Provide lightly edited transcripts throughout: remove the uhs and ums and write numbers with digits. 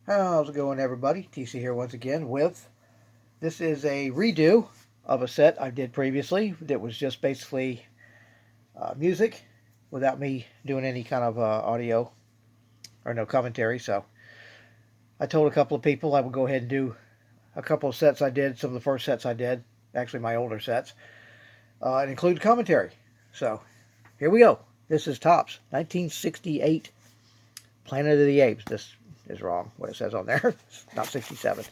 How's it going, everybody? TC here once again with this is a redo of a set I did previously that was just basically music without me doing any kind of audio or no commentary. So I told a couple of people I would go ahead and do a couple of sets I did, some of the first sets I did, actually my older sets, and include commentary. So here we go. This is Topps 1968 Planet of the Apes. This is wrong, what it says on there. It's not 67.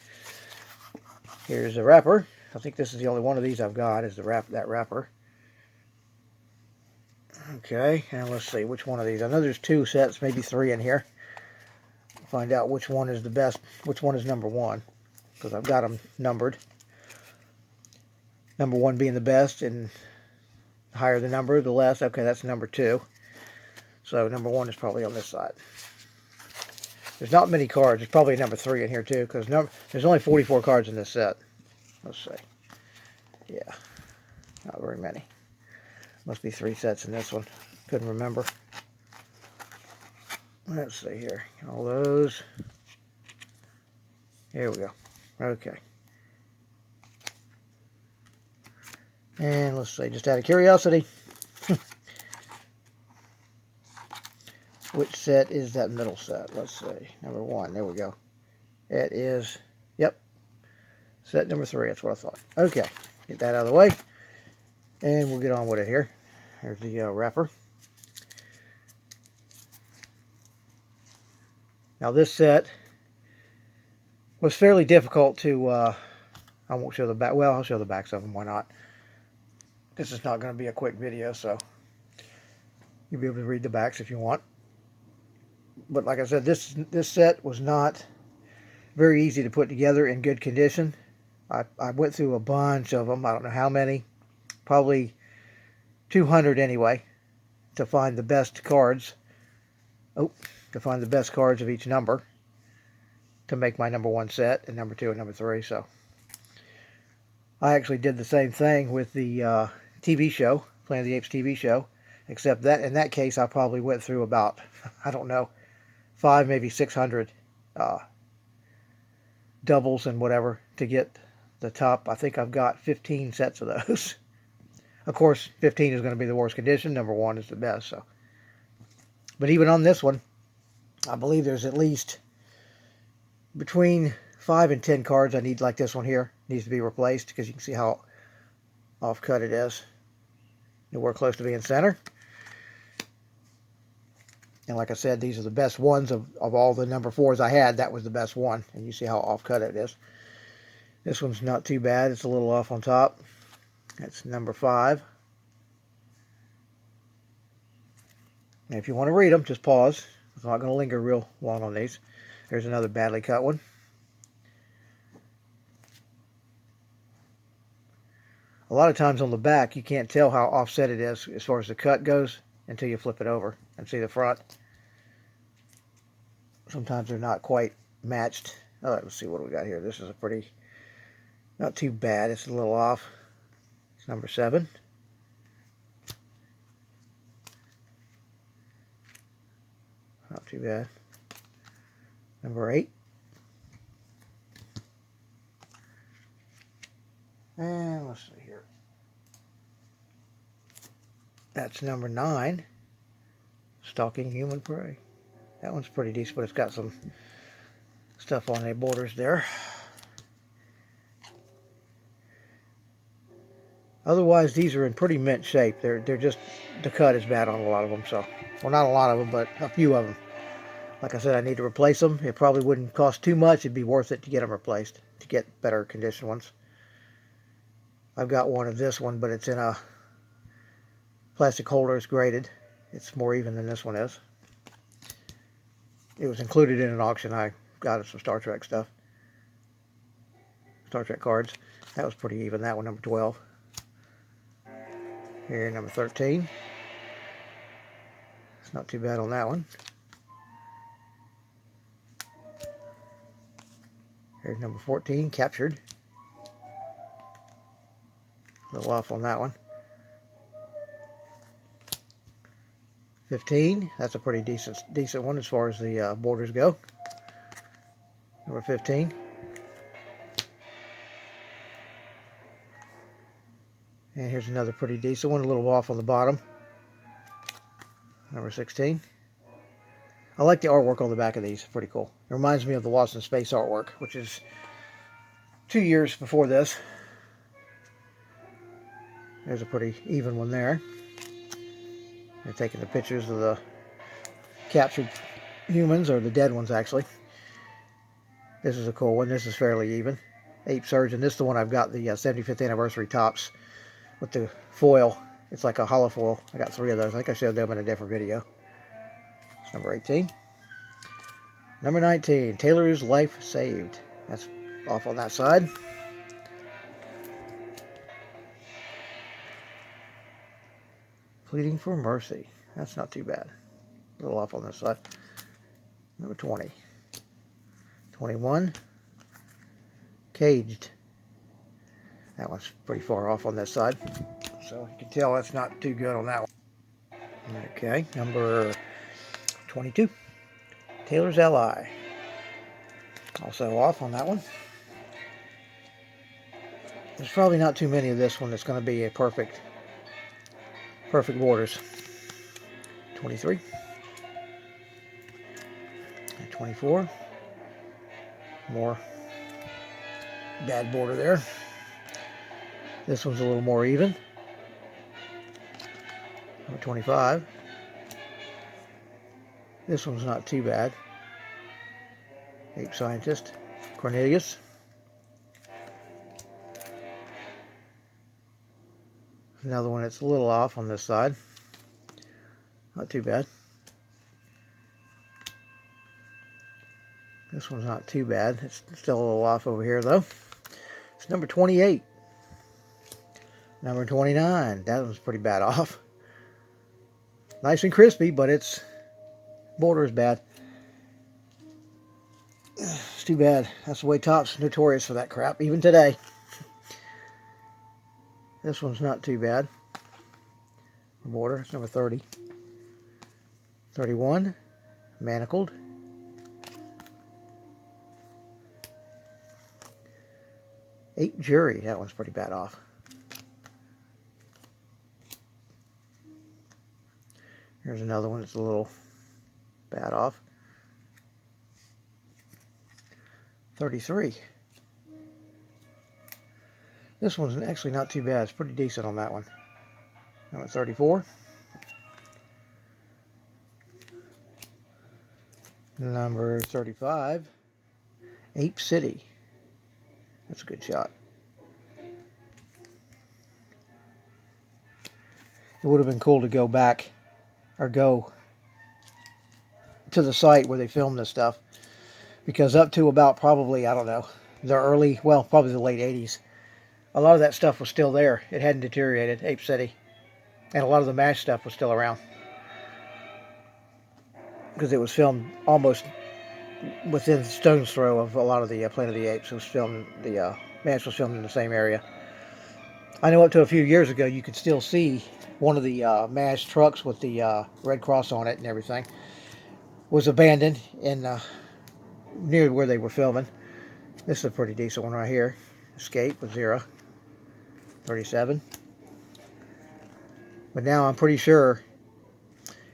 Here's the wrapper. I think this is the only one of these I've got is that wrapper. Okay, and let's see which one of these. I know there's two sets, maybe three in here. Find out which one is the best, which one is number one, because I've got them numbered. Number one being the best, and the higher the number, the less. Okay, that's number two. So number one is probably on this side. There's not many cards. There's probably number three in here too, because there's only 44 cards in this set. Let's see. Yeah, not very many. Must be three sets in this one. Couldn't remember. Let's see here. All those. Here we go. Okay. And let's see, just out of curiosity, which set is that middle set? Let's see. Number one. There we go. It is, yep, set number three. That's what I thought. Okay. Get that out of the way. And we'll get on with it here. Here's the wrapper. Now this set was fairly difficult to, I won't show the back. Well, I'll show the backs of them. Why not? This is not going to be a quick video, so you'll be able to read the backs if you want. But like I said, this set was not very easy to put together in good condition. I went through a bunch of them. I don't know how many. Probably 200 anyway, to find the best cards. Oh, to find the best cards of each number to make my number one set, and number two and number three. So I actually did the same thing with the TV show, Planet of the Apes TV show, except that in that case I probably went through about, I don't know, 5, maybe 600 doubles and whatever to get the top. I think I've got 15 sets of those. Of course, 15 is going to be the worst condition. Number one is the best. So, but even on this one, I believe there's at least between 5 and 10 cards I need, like this one here, needs to be replaced, because you can see how off cut it is. We're close to being center. And like I said, these are the best ones of all the number fours I had. That was the best one. And you see how off cut it is. This one's not too bad. It's a little off on top. That's number 5. And if you want to read them, just pause. I'm not going to linger real long on these. There's another badly cut one. A lot of times on the back, you can't tell how offset it is as far as the cut goes until you flip it over and see the front. Sometimes they're not quite matched. All right, let's see what we got here. This is a pretty, not too bad. It's a little off. It's number 7. Not too bad. Number 8. And let's see here. That's number 9. Stalking Human Prey. That one's pretty decent, but it's got some stuff on the borders there. Otherwise, these are in pretty mint shape. They're just, the cut is bad on a lot of them. So, well, not a lot of them, but a few of them. Like I said, I need to replace them. It probably wouldn't cost too much. It'd be worth it to get them replaced, to get better condition ones. I've got one of this one, but it's in a plastic holder. It's graded. It's more even than this one is. It was included in an auction. I got some Star Trek stuff. Star Trek cards. That was pretty even. That one, number 12. Here, number 13. It's not too bad on that one. Here's number 14, Captured. A little off on that one. 15, that's a pretty decent one as far as the borders go. Number 15. And here's another pretty decent one, a little off on the bottom. Number 16. I like the artwork on the back of these. Pretty cool. It reminds me of the Lost in Space artwork, which is 2 years before this. There's a pretty even one there. They're taking the pictures of the captured humans, or the dead ones actually. This is a cool one. This is fairly even. Ape Surgeon. This is the one I've got, the 75th anniversary tops with the foil. It's like a hollow foil. I got 3 of those. I think I showed them in a different video. It's number 18. Number 19. Taylor's Life Saved. That's off on that side. Pleading for Mercy. That's not too bad. A little off on this side. Number 20. 21. Caged. That one's pretty far off on this side. So you can tell that's not too good on that one. Okay, number 22. Taylor's Ally. Also off on that one. There's probably not too many of this one that's going to be a perfect borders. 23. And 24. More bad border there. This one's a little more even. Number 25. This one's not too bad. Ape Scientist. Cornelius. Another one that's a little off on this side. Not too bad. This one's not too bad. It's still a little off over here though. It's number 28. Number 29. That one's pretty bad off. Nice and crispy, but its border is bad. It's too bad. That's the way Topps notorious for that crap, even today. This one's not too bad. The border, it's number 30. 31. Manacled. Ape Jury. That one's pretty bad off. Here's another one that's a little bad off. 33. This one's actually not too bad. It's pretty decent on that one. Number 34. Number 35. Ape City. That's a good shot. It would have been cool to go back or go to the site where they filmed this stuff, because up to about probably, I don't know, the early, well, probably the late 80s, a lot of that stuff was still there. It hadn't deteriorated, Ape City. And a lot of the MASH stuff was still around, because it was filmed almost within stone's throw of a lot of the Planet of the Apes. It was filmed, the MASH was filmed in the same area. I know up to a few years ago you could still see one of the MASH trucks with the Red Cross on it and everything was abandoned in near where they were filming. This is a pretty decent one right here. Escape with 0. 37. But now I'm pretty sure,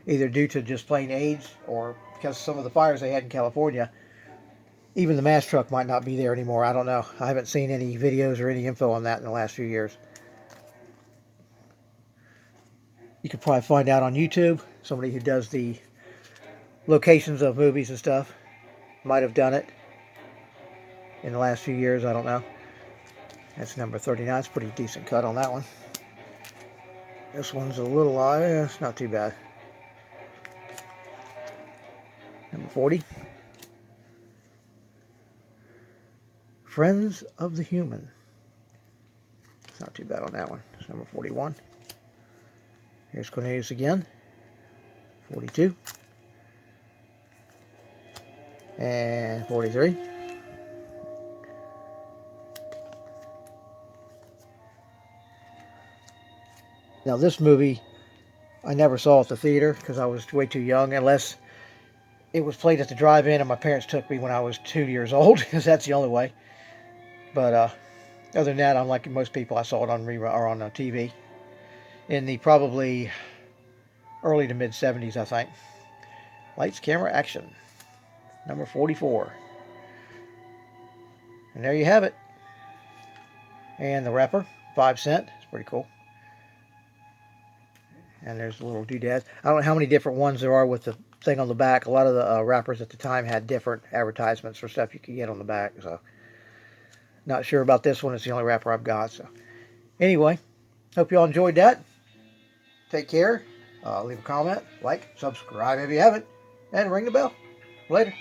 either due to just plain age or because some of the fires they had in California, even the MASH truck might not be there anymore. I don't know. I haven't seen any videos or any info on that in the last few years. You could probably find out on YouTube. Somebody who does the locations of movies and stuff might have done it in the last few years. I don't know. That's number 39. It's a pretty decent cut on that one. This one's a little odd. It's not too bad. Number 40. Friends of the Human. It's not too bad on that one. It's number 41. Here's Cornelius again. 42. And 43. Now this movie I never saw at the theater because I was way too young, unless it was played at the drive-in, and my parents took me when I was 2 years old, because that's the only way. But other than that, unlike most people, I saw it on rerun or on TV in the probably early to mid 70s, I think. Lights, camera, action. Number 44. And there you have it. And the wrapper, 5 cents. It's pretty cool. And there's the little doodads. I don't know how many different ones there are with the thing on the back. A lot of the wrappers at the time had different advertisements for stuff you could get on the back. So, not sure about this one. It's the only wrapper I've got. So, anyway, hope you all enjoyed that. Take care. Leave a comment, like, subscribe if you haven't, and ring the bell. Later.